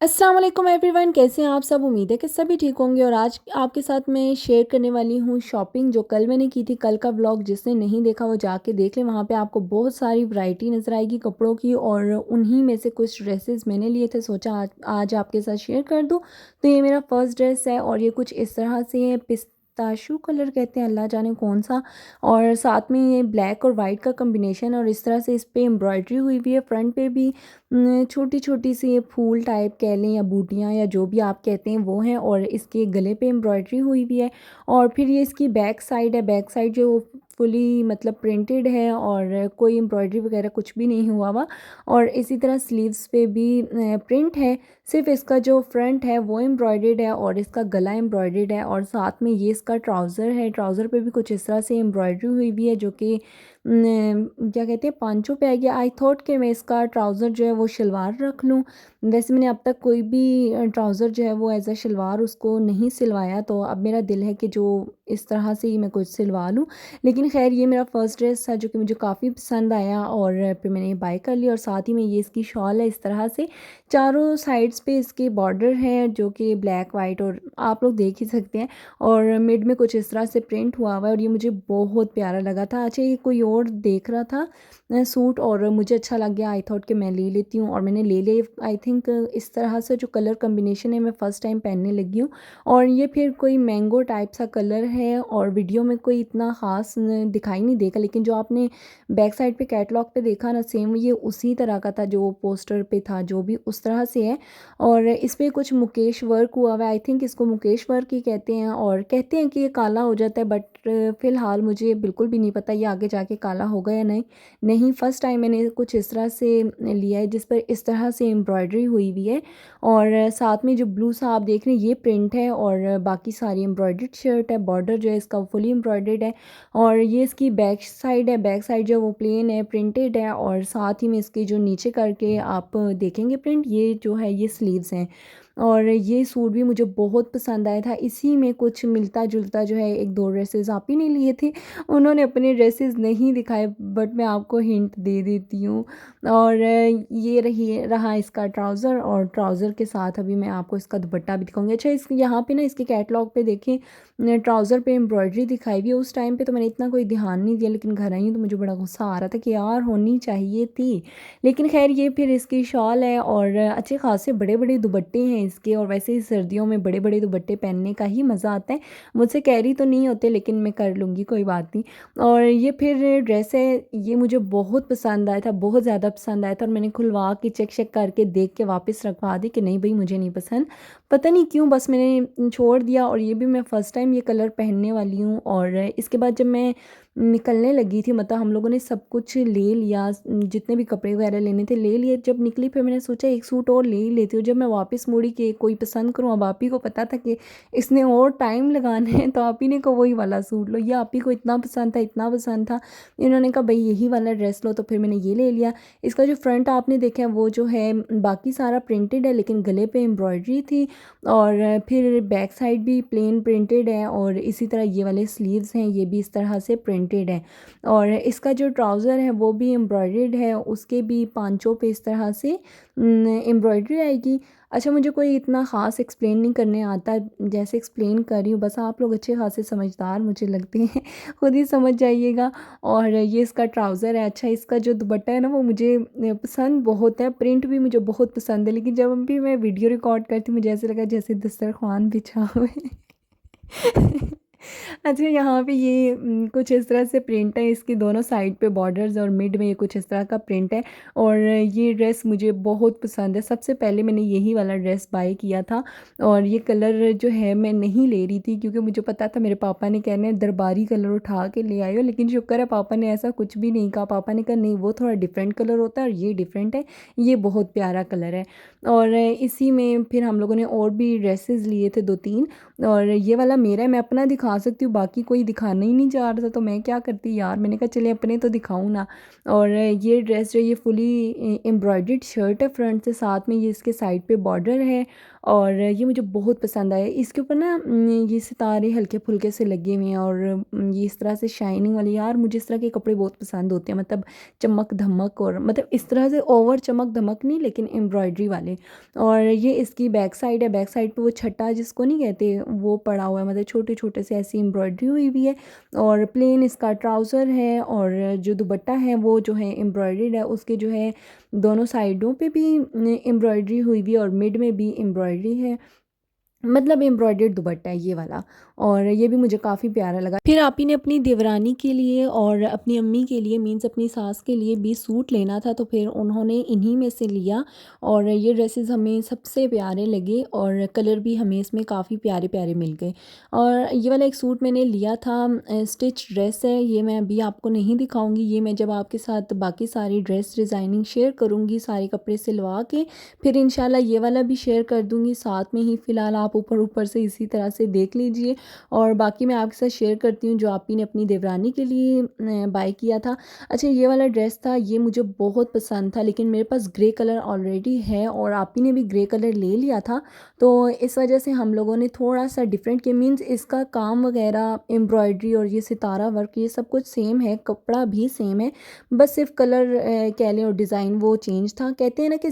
अस्सलाम वालेकुम एवरीवन, कैसे हैं आप सब। उम्मीद है कि सभी ठीक होंगे। और आज आपके साथ मैं शेयर करने वाली हूँ शॉपिंग जो कल मैंने की थी। कल का व्लॉग जिसने नहीं देखा वो जाके देख लें, वहाँ पे आपको बहुत सारी वैरायटी नज़र आएगी कपड़ों की। और उन्हीं में से कुछ ड्रेसेस मैंने लिए थे, सोचा आज आपके साथ शेयर कर दूँ। तो ये मेरा फर्स्ट ड्रेस है और ये कुछ इस तरह से है, पिस्ताशू कलर कहते हैं, अल्लाह जाने कौन सा। और साथ में ये ब्लैक और वाइट का कम्बिनेशन, और इस तरह से इस पर एम्ब्रॉयडरी हुई हुई है। फ्रंट पे भी छोटी छोटी सी ये फूल टाइप कह लें या बूटियाँ या जो भी आप कहते हैं वो हैं। और इसके गले पे एम्ब्रॉयडरी हुई हुई है। और फिर ये इसकी बैक साइड है, बैक साइड जो फुली मतलब प्रिंटेड है और कोई एम्ब्रॉयडरी वगैरह कुछ भी नहीं हुआ हुआ। और इसी तरह स्लीव्स पे भी प्रिंट है। सिर्फ इसका जो फ्रंट है वो एम्ब्रॉयडर्ड है और इसका गला एम्ब्रॉयडर्ड है। और साथ में ये इसका ट्राउज़र है, ट्राउज़र पे भी कुछ इस तरह से एम्ब्रॉयडरी हुई हुई है जो कि क्या कहते हैं पांचों पे आएगी। आई थॉट कि मैं इसका ट्राउज़र जो है वो शलवार रख लूँ। वैसे मैंने अब तक कोई भी ट्राउज़र जो है वो एज अ शलवार उसको नहीं सिलवाया, तो अब मेरा दिल है कि जो इस तरह से ही मैं कुछ सिलवा लूँ। लेकिन खैर ये मेरा फ़र्स्ट ड्रेस था जो कि मुझे काफ़ी पसंद आया और फिर मैंने बाय कर लिया। और साथ ही में ये इसकी शॉल है, इस तरह से चारों साइड्स पे इसके बॉर्डर हैं जो कि ब्लैक वाइट, और आप लोग देख ही सकते हैं। और मिड में कुछ इस तरह से प्रिंट हुआ हुआ है और ये मुझे बहुत प्यारा लगा था। अच्छा, ये कोई और देख रहा था सूट और मुझे अच्छा लग गया। आई थॉट कि मैं ले लेती हूँ और मैंने ले लिया। आई थिंक इस तरह से जो कलर कम्बिनेशन है मैं फ़र्स्ट टाइम पहनने लगी हूँ। और ये फिर कोई मैंगो टाइप सा कलर है और वीडियो में कोई इतना ख़ास दिखाई नहीं देगा, लेकिन जो आपने बैक साइड पे कैटलॉग पे देखा ना, सेम ये उसी तरह का था जो पोस्टर पे था, जो भी उस तरह से है। और इस पे कुछ मुकेश वर्क हुआ हुआ है। आई थिंक इसको मुकेश वर्क ही कहते हैं और कहते हैं कि ये काला हो जाता है, बट फ़िलहाल मुझे बिल्कुल भी नहीं पता ये आगे जाके काला होगा या नहीं। नहीं, फ़र्स्ट टाइम मैंने कुछ इस तरह से लिया है जिस पर इस तरह से एम्ब्रॉयडरी हुई हुई है। और साथ में जो ब्लू सा आप देख रहे हैं ये प्रिंट है और बाकी सारी एम्ब्रॉयडर्ड शर्ट है। बॉर्डर जो है इसका फुली एम्ब्रॉयडर्ड है। और ये इसकी बैक साइड है, बैक साइड जो वो प्लेन है, प्रिंटेड है। और साथ ही में इसके जो नीचे करके आप देखेंगे प्रिंट, ये जो है ये स्लीव्स हैं। और ये सूट भी मुझे बहुत पसंद आया था। इसी में कुछ मिलता जुलता जो है एक दो ड्रेसेस आप ही ने लिए थे, उन्होंने अपने ड्रेसेस नहीं दिखाए, बट मैं आपको हिंट दे देती हूँ। और ये रहा इसका ट्राउज़र, और ट्राउज़र के साथ अभी मैं आपको इसका दुपट्टा भी दिखाऊंगी। अच्छा, इस यहाँ पे ना इसके कैटलॉग पे देखें ट्राउज़र पे एम्ब्रॉयडरी दिखाई हुई है। उस टाइम पे तो मैंने इतना कोई ध्यान नहीं दिया, लेकिन घर आई हूँ तो मुझे बड़ा गुस्सा आ रहा था कि यार होनी चाहिए थी। लेकिन खैर ये फिर इसकी शॉल है और अच्छे खासे बड़े बड़े दुपट्टे हैं इसके। और वैसे ही सर्दियों में बड़े बड़े दुपट्टे पहनने का ही मज़ा आता है। मुझसे कैरी तो नहीं होते लेकिन मैं कर लूँगी, कोई बात नहीं। और ये फिर ड्रेस है, ये मुझे बहुत पसंद आया था, बहुत ज़्यादा पसंद आया था। और मैंने खुलवा के चेक चेक करके देख के वापस रखवा दी कि नहीं भाई मुझे नहीं पसंद। पता नहीं क्यों बस मैंने छोड़ दिया। और ये भी मैं फ़र्स्ट टाइम ये कलर पहनने वाली हूँ। और इसके बाद जब मैं निकलने लगी थी, मतलब हम लोगों ने सब कुछ ले लिया, जितने भी कपड़े वगैरह लेने थे ले लिए। जब निकली फिर मैंने सोचा एक सूट और ले ही लेती हूँ। जब मैं वापस मुड़ी कि कोई पसंद करूँ, अब आप ही को पता था कि इसने और टाइम लगाना है, तो आप ही ने को वही वाला सूट लो, ये आप ही को इतना पसंद था, इतना पसंद था। इन्होंने कहा भाई यही वाला ड्रेस लो, तो फिर मैंने ये ले लिया। इसका जो फ्रंट आपने देखा है वो जो है बाकी सारा प्रिंटेड है, लेकिन गले पे एम्ब्रॉयडरी थी। और फिर बैक साइड भी प्लेन प्रिंटेड है और इसी तरह ये वाले स्लीव्स हैं, ये भी इस तरह से प्रिंटेड है। और इसका जो ट्राउज़र है वो भी एम्ब्रॉयडर्ड है, उसके भी पांचों पे इस तरह से एम्ब्रॉयडरी आएगी। अच्छा, मुझे कोई इतना ख़ास एक्सप्लेन नहीं करने आता, जैसे एक्सप्लेन कर रही हूँ बस आप लोग अच्छे खासे समझदार मुझे लगते हैं, खुद ही समझ जाइएगा। और ये इसका ट्राउज़र है। अच्छा, इसका जो दुपट्टा है ना वो मुझे पसंद बहुत है, प्रिंट भी मुझे बहुत पसंद है। लेकिन जब भी मैं वीडियो रिकॉर्ड करती हूँ मुझे ऐसे लगा जैसे दस्तरखान बिछा हुआ है। अच्छा, यहाँ पे ये कुछ इस तरह से प्रिंट है, इसकी दोनों साइड पे बॉर्डर्स और मिड में ये कुछ इस तरह का प्रिंट है। और ये ड्रेस मुझे बहुत पसंद है। सबसे पहले मैंने यही वाला ड्रेस बाय किया था। और ये कलर जो है मैं नहीं ले रही थी क्योंकि मुझे पता था मेरे पापा ने कहना है दरबारी कलर उठा के ले आए हो, लेकिन शुक्र है पापा ने ऐसा कुछ भी नहीं कहा। पापा ने कहा नहीं वो थोड़ा डिफरेंट कलर होता है और ये डिफरेंट है, ये बहुत प्यारा कलर है। और इसी में फिर हम लोगों ने और भी ड्रेसेस लिए थे दो तीन। और ये वाला मेरा है, मैं अपना दिखा सकती हूँ, बाकी कोई दिखाना ही नहीं चाह रहा था, तो मैं क्या करती यार, मैंने कहा चले अपने तो दिखाऊँ ना। और ये ड्रेस जो ये फुली एम्ब्रॉयडर्ड शर्ट है फ्रंट से, साथ में ये इसके साइड पे बॉर्डर है और ये मुझे बहुत पसंद आया। इसके ऊपर ना ये सितारे हल्के फुल्के से लगे हुए हैं और ये इस तरह से शाइनिंग वाली, यार मुझे इस तरह के कपड़े बहुत पसंद होते हैं, मतलब चमक धमक, और मतलब इस तरह से ओवर चमक धमक नहीं, लेकिन एम्ब्रॉयडरी वाले। और ये इसकी बैक साइड है, बैक साइड पे वो छट्टा जिसको नहीं कहते वो पड़ा हुआ है, मतलब छोटे छोटे से ऐसी एम्ब्रॉयडरी हुई हुई है। और प्लेन इसका ट्राउज़र है और जो दुपट्टा है वो जो है एम्ब्रॉयडर्ड है, उसके जो है दोनों साइडों पे भी एम्ब्रॉयडरी हुई हुई है और मिड में भी एम्ब्रॉयडरी है, मतलब एम्ब्रॉयडर्ड दुपट्टा है ये वाला। और ये भी मुझे काफ़ी प्यारा लगा। फिर आप ही ने अपनी देवरानी के लिए और अपनी अम्मी के लिए, मीन्स अपनी सास के लिए भी सूट लेना था, तो फिर उन्होंने इन्हीं में से लिया। और ये ड्रेसेस हमें सबसे प्यारे लगे और कलर भी हमें इसमें काफ़ी प्यारे प्यारे मिल गए। और ये वाला एक सूट मैंने लिया था, स्टिच ड्रेस है, ये मैं अभी आपको नहीं दिखाऊंगी, ये मैं जब आपके साथ बाकी सारी ड्रेस डिज़ाइनिंग शेयर करूँगी सारे कपड़े सिलवा के, फिर इंशाल्लाह ये वाला भी शेयर कर दूँगी साथ में ही। फ़िलहाल आप ऊपर ऊपर से इसी तरह से देख लीजिए। और बाकी मैं आपके साथ शेयर करती हूँ जो आपी ने अपनी देवरानी के लिए बाय किया था। अच्छा, ये वाला ड्रेस था, ये मुझे बहुत पसंद था, लेकिन मेरे पास ग्रे कलर ऑलरेडी है और आपी ने भी ग्रे कलर ले लिया था, तो इस वजह से हम लोगों ने थोड़ा सा डिफरेंट किया। मीन्स इसका काम वगैरह, एम्ब्रॉयडरी और ये सितारा वर्क, ये सब कुछ सेम है, कपड़ा भी सेम है, बस सिर्फ कलर कह लें और डिज़ाइन वो चेंज था। कहते हैं ना कि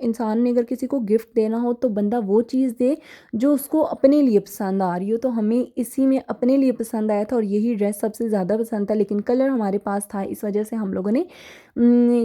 इंसान ने अगर किसी को गिफ्ट देना हो तो बंदा वो चीज़ दे जो उसको अपने लिए पसंद आ रही हो, तो हमें इसी में अपने लिए पसंद आया था और यही ड्रेस सबसे ज़्यादा पसंद था, लेकिन कलर हमारे पास था, इस वजह से हम लोगों ने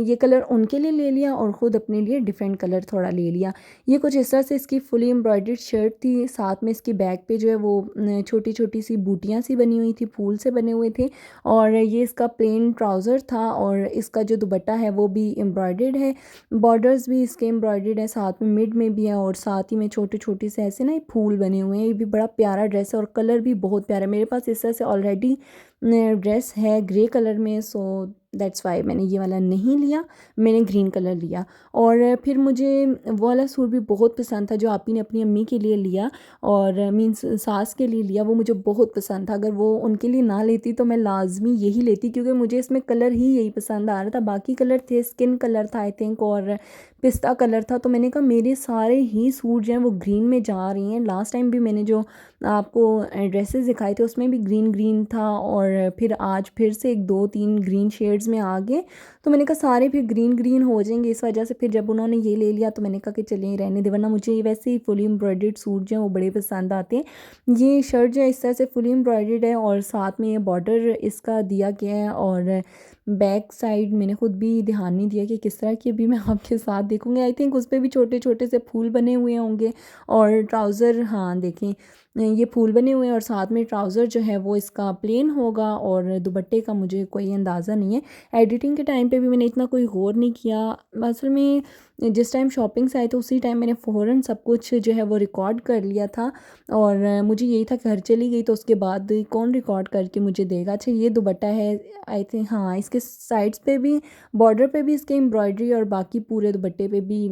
ये कलर उनके लिए ले लिया और ख़ुद अपने लिए डिफरेंट कलर थोड़ा ले लिया। ये कुछ इस तरह से इसकी फुली एम्ब्रॉयडर्ड शर्ट थी, साथ में इसकी बैक पे जो है वो छोटी छोटी सी बूटियाँ सी बनी हुई थी, फूल से बने हुए थे। और ये इसका प्लेन ट्राउज़र था और इसका जो दुपट्टा है वो भी एम्ब्रॉयडर्ड है, बॉर्डर्स भी इसके एम्ब्रॉयडर्ड है, साथ में मिड में भी है और साथ ही में छोटे छोटे से ऐसे ना ये फूल बने हुए हैं। ये भी बड़ा प्यारा ड्रेस है और कलर भी बहुत प्यारा है। मेरे पास इस तरह से ऑलरेडी ड्रेस है ग्रे कलर में, सो दैट्स वाई मैंने ये वाला नहीं लिया, मैंने ग्रीन कलर लिया। और फिर मुझे वो वाला सूट भी बहुत पसंद था जो आपी ने अपनी अम्मी के लिए लिया और मीन्स सास के लिए लिया, वो मुझे बहुत पसंद था। अगर वो उनके लिए ना लेती तो मैं लाजमी यही लेती, क्योंकि मुझे इसमें कलर ही यही पसंद आ रहा था। बाकी कलर थे, स्किन कलर था आई थिंक और पिस्ता कलर था, तो मैंने कहा मेरे सारे ही सूट जो हैं वो ग्रीन में जा रही हैं। लास्ट टाइम भी मैंने जो आपको ड्रेसेस दिखाए थे उसमें भी ग्रीन ग्रीन था और फिर आज फिर से एक दो तीन ग्रीन शेड्स में आ गए, तो मैंने कहा सारे फिर ग्रीन ग्रीन हो जाएंगे, इस वजह से फिर जब उन्होंने ये ले लिया तो मैंने कहा कि चलिए रहने दे, वरना मुझे वैसे ही फुली एम्ब्रॉयडर्ड सूट जो हैं वो बड़े पसंद आते हैं। ये शर्ट जो है इस तरह से फुली एम्ब्रॉयडर्ड है और साथ में ये बॉर्डर इसका दिया गया है और बैक साइड मैंने खुद भी ध्यान नहीं दिया कि किस तरह की, अभी मैं आपके साथ देखूंगी। आई थिंक उस पर भी छोटे छोटे से फूल बने हुए होंगे और ट्राउज़र, हाँ देखें ये फूल बने हुए हैं और साथ में ट्राउज़र जो है वो इसका प्लेन होगा और दुपट्टे का मुझे कोई अंदाज़ा नहीं है। एडिटिंग के टाइम पे भी मैंने इतना कोई गौर नहीं किया, असल में जिस टाइम शॉपिंग से आए तो उसी टाइम मैंने फ़ौरन सब कुछ जो है वो रिकॉर्ड कर लिया था और मुझे यही था घर चली गई तो उसके बाद कौन रिकॉर्ड करके मुझे देगा। अच्छा, ये दुपट्टा है आई थिंक, हाँ इसके साइड्स पे भी, बॉर्डर पे भी इसके एम्ब्रॉयडरी और बाकी पूरे दुपट्टे पे भी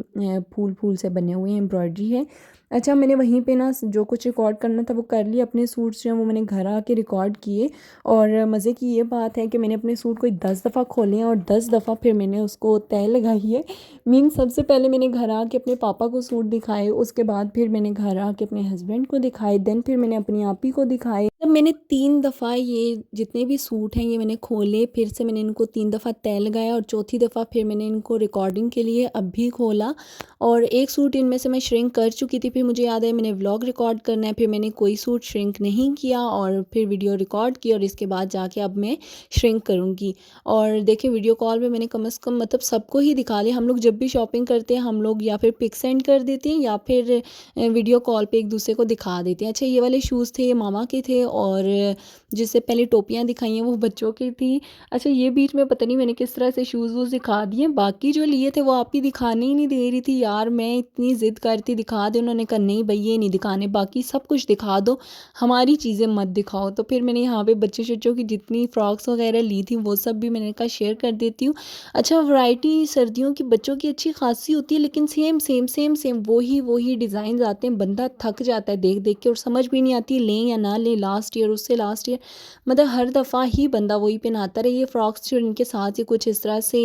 फूल फूल से बने हुए एम्ब्रॉयडरी है। अच्छा, मैंने वहीं पे ना जो कुछ रिकॉर्ड करना था वो कर लिया, अपने सूट्स जो हैं वो मैंने घर आके रिकॉर्ड किए। और मज़े की ये बात है कि मैंने अपने सूट कोई 10 दफ़ा खोले हैं और 10 दफ़ा फिर मैंने उसको तय लगाई है। मीन सबसे पहले मैंने घर आके अपने पापा को सूट दिखाए, उसके बाद फिर मैंने घर आके अपने हस्बैंड को दिखाए, देन फिर मैंने अपनी आप ही को दिखाए। तब मैंने 3 दफ़ा ये जितने भी सूट हैं ये मैंने खोले, फिर से मैंने इनको 3 दफ़ा तय लगाया और चौथी दफ़ा फिर मैंने इनको रिकॉर्डिंग के लिए अब भी खोला। और एक सूट इनमें से मैं श्रिंक कर चुकी थी, फिर मुझे याद है मैंने व्लॉग रिकॉर्ड करना है, फिर मैंने कोई सूट श्रिंक नहीं किया और फिर वीडियो रिकॉर्ड की और इसके बाद जाके अब मैं श्रिंक करूँगी। और देखिए वीडियो कॉल पे मैंने कम से कम मतलब सबको ही दिखा लिया। हम लोग जब भी शॉपिंग करते हैं हम लोग या फिर पिक सेंड कर देते हैं या फिर वीडियो कॉल पे एक दूसरे को दिखा देते हैं। अच्छा, ये वाले शूज़ थे, ये मामा के थे और जिससे पहले टोपियाँ दिखाई हैं वो बच्चों की थी। अच्छा ये बीच में पता नहीं मैंने किस तरह से शूज़ वूज़ दिखा दिए, बाकी जो लिए थे वो आपकी दिखाने ही नहीं दे रही थी यार, मैं इतनी ज़िद कर रही थी दिखा दे, उन्होंने कहा नहीं भई ये नहीं दिखाने, बाकी सब कुछ दिखा दो, हमारी चीज़ें मत दिखाओ। तो फिर मैंने यहाँ पे बच्चों-शच्चों की जितनी फ्रॉक्स वगैरह ली थी वो सब भी मैंने कहा शेयर कर देती हूँ। अच्छा वैरायटी सर्दियों की बच्चों की अच्छी खासी होती है, लेकिन सेम वही डिज़ाइन्स आते हैं, बंदा थक जाता है देख-देख के और समझ भी नहीं आती लें या ना लें, लास्ट ईयर उससे लास्ट ईयर मतलब हर दफ़ा ही बंदा वही पहनाता रहे। ये फ्रॉक्स जो इनके साथ ही कुछ इस तरह से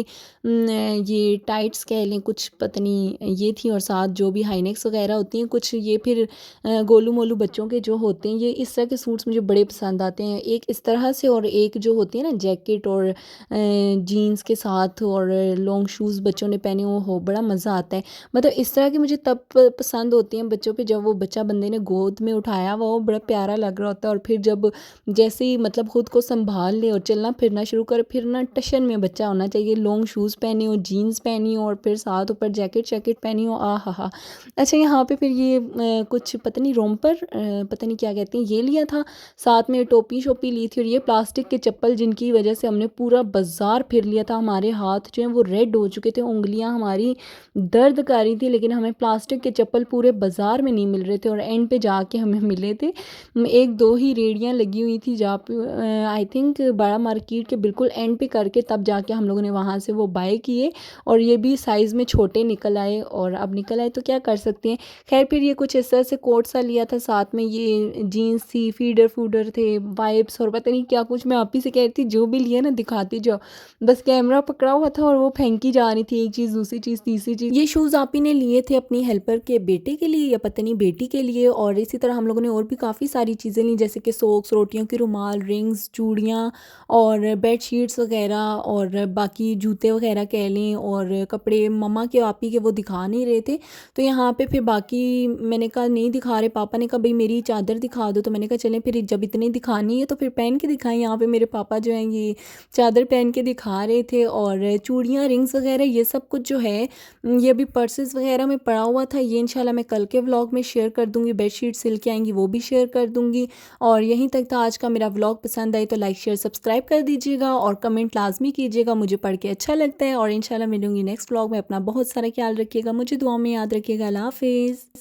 ये टाइट्स कह लें, कुछ पता नहीं ये थी और साथ जो भी हाईनेक्स वगैरह होती हैं, कुछ ये फिर गोलू-मोलू बच्चों के जो होते हैं, ये इस तरह के सूट्स मुझे बड़े पसंद आते हैं। एक इस तरह से और एक जो होती है ना जैकेट और जीन्स के साथ और लॉन्ग शूज़ बच्चों ने पहने हो बड़ा मज़ा आता है। मतलब इस तरह के मुझे तब पसंद होती हैं बच्चों पे जब वो बच्चा बंदे ने गोद में उठाया हुआ हो, बड़ा प्यारा लग रहा होता है और फिर जब जैसे ही मतलब खुद को सँभाल ले और चलना-फिरना शुरू करे, फिर ना टशन में बच्चा होना चाहिए, लॉन्ग शूज़ पहने हो, जीन्स पहनी हो और फिर साथ ऊपर जैकेट पहनी हो, आहा हा! अच्छा यहाँ पे फिर ये कुछ पता नहीं रोम्पर पता नहीं क्या कहते हैं, ये लिया था, साथ में टोपी-शोपी ली थी और ये प्लास्टिक के चप्पल जिनकी वजह से हमने पूरा बाज़ार फिर लिया था। हमारे हाथ जो हैं वो रेड हो चुके थे, उँगलियाँ हमारी दर्द कर रही थी, लेकिन हमें प्लास्टिक के चप्पल पूरे बाज़ार में नहीं मिल रहे थे और एंड पे जाके हमें मिले थे। 1-2 ही रेहड़ियाँ लगी हुई थी जहाँ पे आई थिंक बड़ा मार्केट के बिल्कुल एंड पे करके तब जाके हम लोगों ने वहाँ से वो बाय किए और ये भी साइज़ में छोटे निकल आए और अब निकल आए तो क्या कर सकते हैं। ख़ैर फिर ये कुछ इस तरह से कोट सा लिया था, साथ में ये जीन्स थी, फीडर थे, वाइप्स और पता नहीं क्या कुछ। मैं आप ही से कह रही थी जो भी लिया ना दिखाती जाओ। बस कैमरा पकड़ा हुआ था और वो फेंकी जा रही थी, एक चीज़, दूसरी चीज़, तीसरी चीज़। ये शूज़ आप ही ने लिए थे अपनी हेल्पर के बेटे के लिए या पता नहीं बेटी के लिए और इसी तरह हम लोगों ने और भी काफ़ी सारी चीज़ें ली जैसे कि सॉक्स, रोटियों की रुमाल, रिंग्स, चूड़ियाँ और बेडशीट्स वगैरह और बाकी जूते वगैरह कह लें और कपड़े मम्मा के आप ही के वो दिखा नहीं रहे थे। तो यहाँ पे फिर बाकी मैंने कहा नहीं दिखा रहे, पापा ने कहा भई मेरी चादर दिखा दो, तो मैंने कहा चलें फिर जब इतनी दिखानी है तो फिर पहन के दिखाएँ। यहाँ पे मेरे पापा जो हैं ये चादर पहन के दिखा रहे थे और चूड़ियाँ, रिंग्स वगैरह ये सब कुछ जो है ये अभी पर्सेस वगैरह में पड़ा हुआ था। ये इंशाल्लाह मैं कल के व्लॉग में शेयर कर दूँगी, बेडशीट सिल के आएँगी वो भी शेयर कर दूँगी। और यहीं तक था आज का मेरा व्लॉग, पसंद आए तो लाइक, शेयर, सब्सक्राइब कर दीजिएगा और कमेंट लाज़मी कीजिएगा, मुझे पढ़ के अच्छा लगता है और इंशाल्लाह मिलूँगी नेक्स्ट व्लॉग में। अपना बहुत सारा ख्याल रखिएगा, मुझे दुआ में याद रखिएगा। अल्लाह हाफ़िज़।